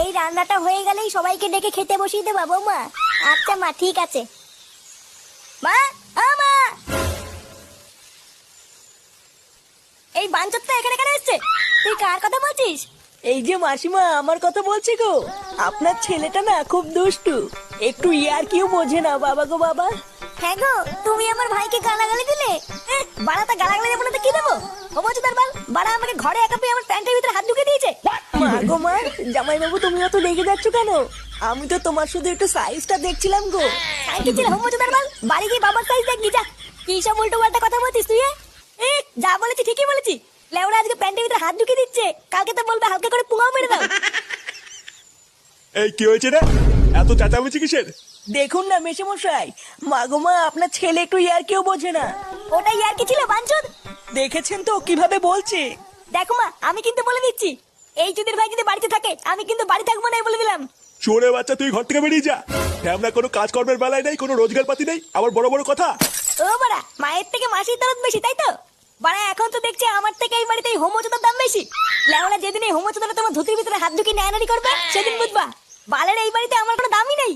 এই রান্নাটা হয়ে গেলেই সবাইকে ডেকে খেতে বসিয়ে দেবা বৌমা। আচ্ছা মা, ঠিক আছে। মা, ও মা, এই বাঞ্চতটা এখানে কেন এসছে? তুই কার কথা বলছিস? এই যে মাসিমা, আমার কথা বলছি গো। আপনার ছেলেটা না খুব দুষ্টু, একটু ইয়ার কিউ বোঝে না বাবা গো বাবা। হ্যাঁ গো, তুমি আমার ভাইকে গালাগালি দিলে। বাড়াটা গালাগালি দেবো না তো কি দেবো? ও বলছো তার বাল, বাড়া আমাকে ঘরে একা পেয়ে আমার প্যান্টের ভিতরে হাত ঢুকে দিয়েছে। মা গো মা, জামাই বাবু তুমি অত রেগে যাচ্ছ কেন? আমি তো তোমার শুধু একটু সাইজটা দেখছিলাম গো। কি ছিল হোম তার বাল? বাড়ি গিয়ে বাবার সাইজ দেখবি যা। কি সব উল্টো পাল্টা কথা বলছিস তুই? যা বলেছি ঠিকই বলেছি। লেওরা আজকে প্যান্টের ভিতরে হাত ঢুকে দিচ্ছে, কালকে তো বলবে হালকা করে পুঙাও মেরে দাও। এই কি হয়েছে রে? এত চেঁচামেচি কিসের? দেখুন না মেশামশাই, মা গো মা, আপনার ছেলে একটু ইয়ার কিউ বোঝে না। ওটাই আর কি ছিল বাঞ্চদ? দেখেছেন তো কিভাবে বলছে। দেখো মা, আমি কিন্তু বলে দিচ্ছি, এই চুদির ভাই যদি বাড়িতে থাকে আমি কিন্তু বাড়ি থাকবো না, বলে দিলাম। চোরে বাচ্চা, তুই ঘর থেকে বেরিয়ে যা। আমরা কোনো কাজকর্মের বেলায় নেই, কোনো রোজগার পাতি নেই, আবার বড় বড় কথা। ও বাড়া, মায়ের থেকে মাসির দরদ বেশি, তাই তো? বাড়া এখন তো দেখছি আমার থেকে এই বাড়িতে হোমোচোদার দাম বেশি। লেওরা যেদিন এই হোমোচোদারা তোমার ধুতির ভিতরে হাত ঢুকিয়ে নেয়ানারি করবে সেদিন বুঝবা বালের এই বাড়িতে আমার কোনো দামই নেই।